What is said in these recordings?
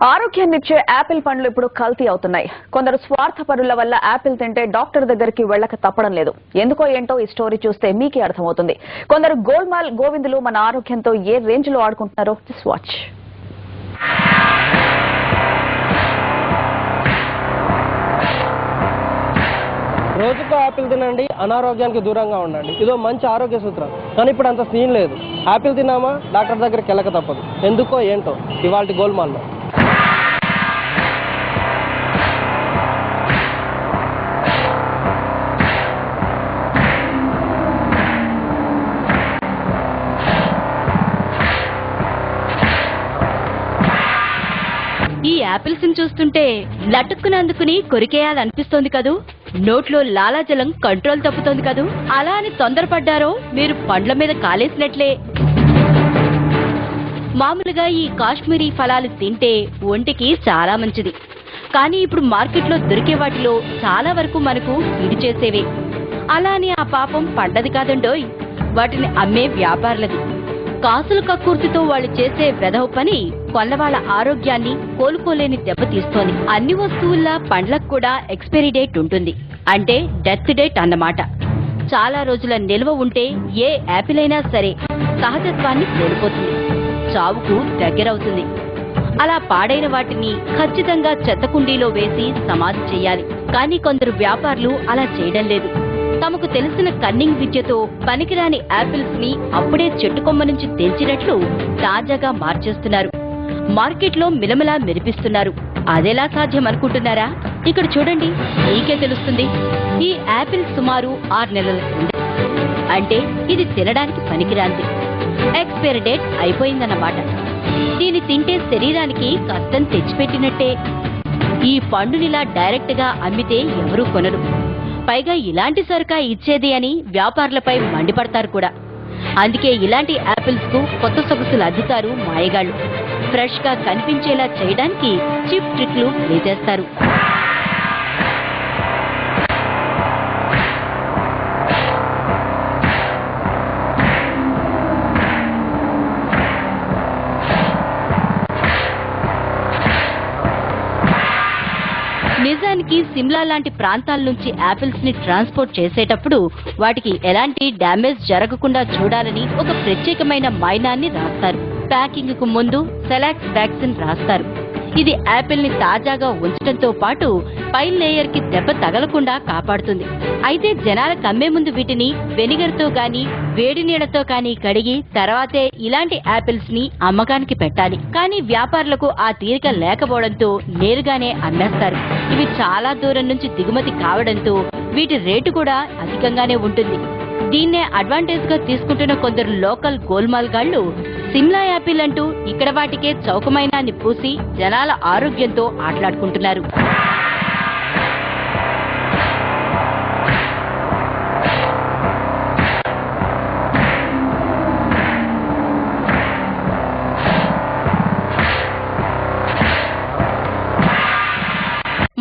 ఆరోగ్యాన్నిచ్చే Apple పండ్లు ఇప్పుడు కల్తీ అవుతున్నాయి. కొందరు స్వార్థపరుల వల్ల యాపిల్ తింటే డాక్టర్ దగ్గరికి వెళ్ళక తప్పడం లేదు. ఎందుకో ఏంటో ఈ స్టోరీ చూస్తే మీకే అర్థమవుతుంది. కొందరు గోల్మాల్ గోవిందులు మన ఆరోగ్యంతో ఏ రేంజ్ లో ఆడుకుంటున్నారో జస్ట్ వాచ్. రోజుకు యాపిల్ తినండి, అనారోగ్యానికి దూరంగా ఉండండి. ఇదో మంచి ఆరోగ్య సూత్రం. కానీ ఇప్పుడు అంత సీన్ లేదు. యాపిల్ తిన్నామా డాక్టర్ దగ్గరికి వెళ్ళక తప్పదు. ఎందుకో ఏంటో ఇవాళ గోల్మాల్లో. ఈ యాపిల్స్ ని చూస్తుంటే లటుక్కునందుకుని కొరికేయాలనిపిస్తోంది కదూ. నోట్లో లాలాజలం కంట్రోల్ తప్పుతోంది కదూ. అలా అని తొందరపడ్డారో మీరు పండ్ల మీద కాలేసినట్లే. మామూలుగా ఈ కాశ్మీరీ ఫలాలు తింటే ఒంటికి చాలా మంచిది. కానీ ఇప్పుడు మార్కెట్లో దొరికే వాటిలో చాలా వరకు మనకు ఇడి చేసేవే. అలా అని ఆ పాపం పండది కాదండోయ్, వాటిని అమ్మే వ్యాపారులది. కాసుల కక్కుర్తితో వాళ్ళు చేసే వెధవ పని కొన్నవాళ్ల ఆరోగ్యాన్ని కోలుకోలేని దెబ్బతీస్తోంది. అన్ని వస్తువుల్లా పండ్లకు కూడా ఎక్స్పైరీ డేట్ ఉంటుంది. అంటే డెత్ డేట్ అన్నమాట. చాలా రోజుల నిల్వ ఉంటే ఏ యాపిల్ అయినా సరే సహజత్వాన్ని కోల్పోతుంది, చావుకు దగ్గరవుతుంది. అలా పాడైన వాటిని ఖచ్చితంగా చెత్తకుండీలో వేసి సమాధి చేయాలి. కానీ కొందరు వ్యాపారులు అలా చేయడం లేదు. తమకు తెలిసిన కన్నింగ్ విద్యతో పనికిరాని యాపిల్స్ ని అప్పుడే చెట్టు కొమ్మ నుంచి తెంచినట్లు తాజాగా మార్చేస్తున్నారు. మార్కెట్లో మిలమిలా మెరిపిస్తున్నారు. అదెలా సాధ్యం అనుకుంటున్నారా? ఇక్కడ చూడండి, మీకే తెలుస్తుంది. ఈ యాపిల్ సుమారు 6 నెలల కింద, అంటే ఇది తినడానికి పనికిరాంది. Expiry date అయిపోయిందన్నమాట. దీన్ని తింటే శరీరానికి కష్టం తెచ్చిపెట్టినట్టే. ఈ పండునిలా డైరెక్ట్ గా అమ్మితే ఎవరూ కొనరు. పైగా ఇలాంటి సరుకా ఇచ్చేది అని వ్యాపారులపై మండిపడతారు కూడా. అందుకే ఇలాంటి యాపిల్స్ కు కొత్త సొగసులు అద్దుతారు మాయగాళ్లు. ఫ్రెష్ గా కనిపించేలా చేయడానికి చీప్ ట్రిక్లు ప్లే చేస్తారు. నిజానికి సిమ్లా లాంటి ప్రాంతాల నుంచి యాపిల్స్ ని ట్రాన్స్పోర్ట్ చేసేటప్పుడు వాటికి ఎలాంటి డ్యామేజ్ జరగకుండా చూడాలని ఒక ప్రత్యేకమైన మైనాన్ని రాస్తారు. ప్యాకింగ్ కు ముందు సెలాక్స్ వ్యాక్సిన్ రాస్తారు. ఇది యాపిల్ ని తాజాగా ఉంచడంతో పాటు పై లేయర్ కి దెబ్బ తగలకుండా కాపాడుతుంది. అయితే జనాలకు అమ్మే ముందు వీటిని వెనిగర్ తో గాని వేడి నీళ్లతో కానీ కడిగి తర్వాతే ఇలాంటి యాపిల్స్ ని అమ్మకానికి పెట్టాలి. కానీ వ్యాపారులకు ఆ తీరిక లేకపోవడంతో నేరుగానే అమ్మేస్తారు. ఇవి చాలా దూరం నుంచి దిగుమతి కావడంతో వీటి రేటు కూడా అధికంగానే ఉంటుంది. దీన్నే అడ్వాంటేజ్ గా తీసుకుంటున్న కొందరు లోకల్ గోల్మాల్ గాళ్లు సిమ్లా యాపిల్ అంటూ ఇక్కడ వాటికే చౌకమైనాన్ని పూసి జనాల ఆరోగ్యంతో ఆటలాడుకుంటున్నారు.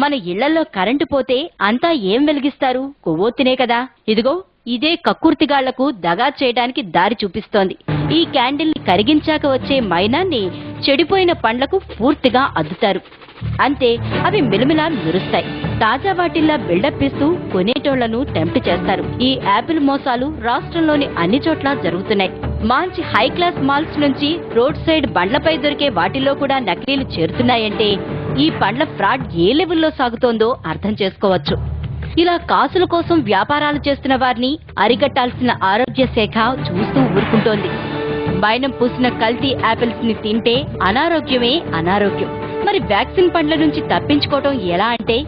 మన ఇళ్లలో కరెంటు పోతే అంతా ఏం వెలిగిస్తారు? కొవ్వొత్తినే కదా. ఇదిగో ఇదే కక్కుర్తిగాళ్లకు దగా చేయడానికి దారి చూపిస్తోంది. ఈ క్యాండిల్ ని కరిగించాక వచ్చే మైనాన్ని చెడిపోయిన పండ్లకు పూర్తిగా అద్దుతారు. అంతే, అవి మిలమిలా మెరుస్తాయి. తాజా వాటిల్లా బిల్డప్ ఇస్తూ కొనేటోళ్లను టెంప్ట్ చేస్తారు. ఈ యాపిల్ మోసాలు రాష్ట్రంలోని అన్ని చోట్ల జరుగుతున్నాయి. మంచి హై క్లాస్ మాల్స్ నుంచి రోడ్ సైడ్ బండ్లపై దొరికే వాటిల్లో కూడా నకిలీలు చేరుతున్నాయంటే ఈ పండ్ల ఫ్రాడ్ ఏ లెవెల్లో సాగుతోందో అర్థం చేసుకోవచ్చు. ఇలా కాసుల కోసం వ్యాపారాలు చేస్తున్న వారిని అరికట్టాల్సిన ఆరోగ్య శాఖ చూస్తూ ఊరుకుంటోంది. మైనం పూసిన కల్తీ యాపిల్స్ ని తింటే అనారోగ్యమే అనారోగ్యం. మరి వ్యాక్సిన్ పండ్ల నుంచి తప్పించుకోవటం ఎలా అంటే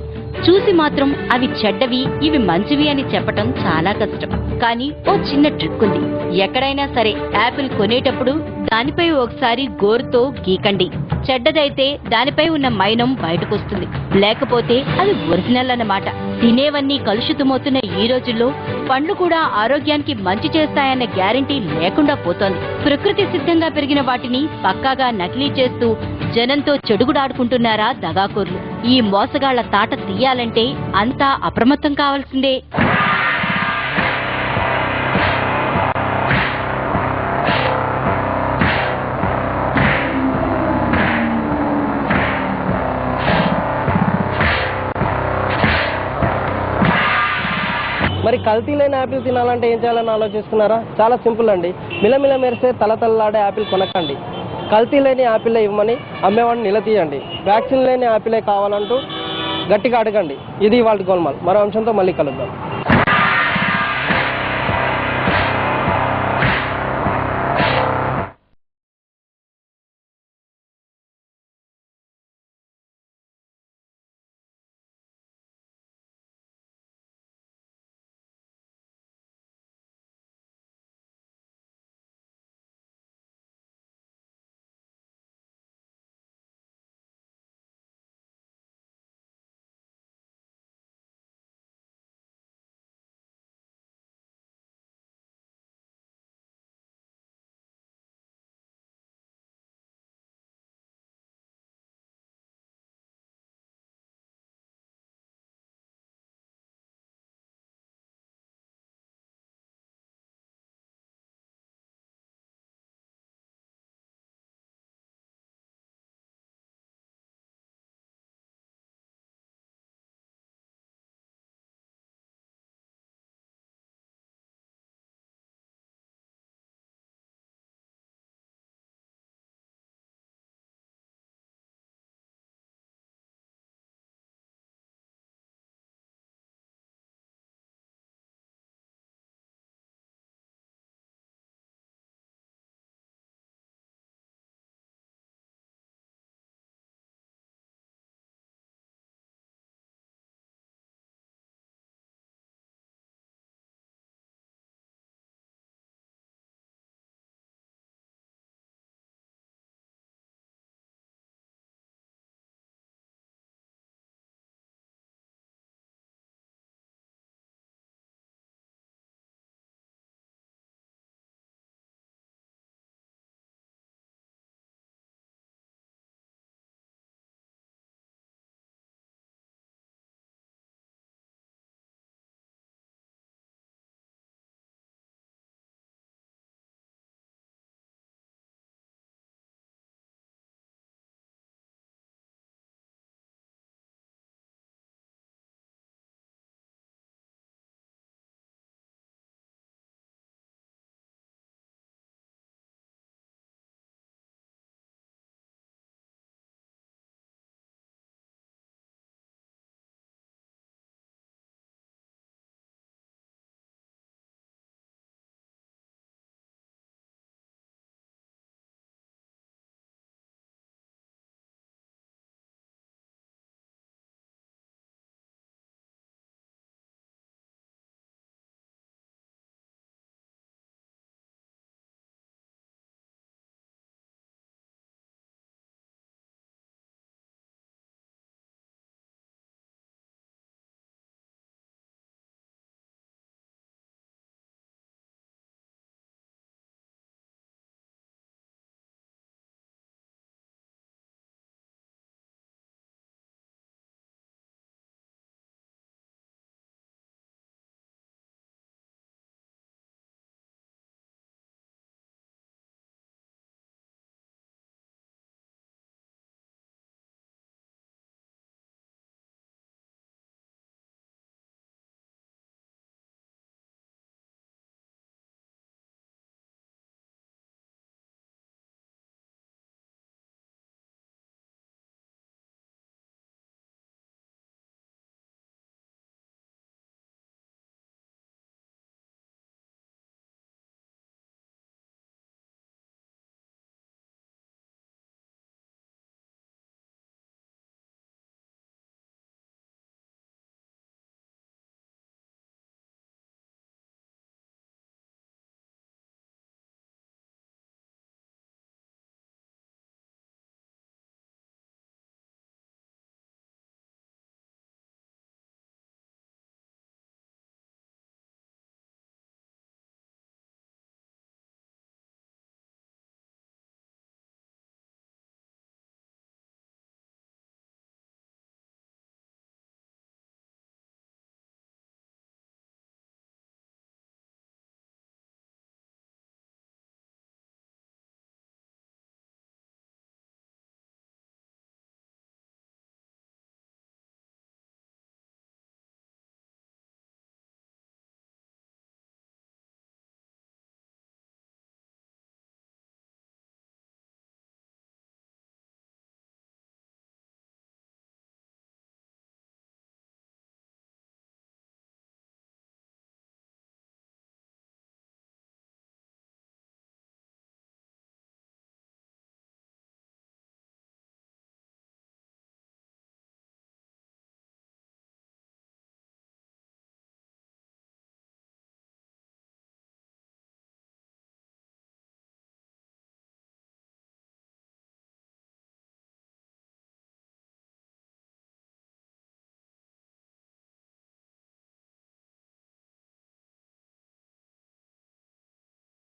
చూసి మాత్రం అవి చెడ్డవి, ఇవి మంచివి అని చెప్పటం చాలా కష్టం. కానీ ఓ చిన్న ట్రిక్ ఉంది. ఎక్కడైనా సరే యాపిల్ కొనేటప్పుడు దానిపై ఒకసారి గోరుతో గీకండి. చెడ్డదైతే దానిపై ఉన్న మైనం బయటకొస్తుంది, లేకపోతే అది ఒరిజినల్ అన్నమాట. తినేవన్నీ కలుషితమవుతున్న ఈ రోజుల్లో పండ్లు కూడా ఆరోగ్యానికి మంచి చేస్తాయన్న గ్యారంటీ లేకుండా పోతోంది. ప్రకృతి సిద్ధంగా పెరిగిన వాటిని పక్కాగా నకిలీ చేస్తూ జనంతో చెడుగుడాడుకుంటున్నారా దగాకోర్లు. ఈ మోసగాళ్ల తాట తీయాలంటే అంతా అప్రమత్తం కావాల్సిందే. మరి కల్తీ లేని యాపిల్ తినాలంటే ఏం చేయాలని ఆలోచిస్తున్నారా? చాలా సింపుల్ అండి. మిలమిల మెరిసే తలతల్లాడే యాపిల్ కొనకండి. కల్తీ లేని యాపిలే ఇవ్వమని అమ్మేవాడిని నిలదీయండి. వ్యాక్సిన్ లేని యాపిలే కావాలంటూ గట్టిగా అడగండి. ఇది ఇవాళ గోల్మాల్. మరో అంశంతో మళ్ళీ కలుద్దాం.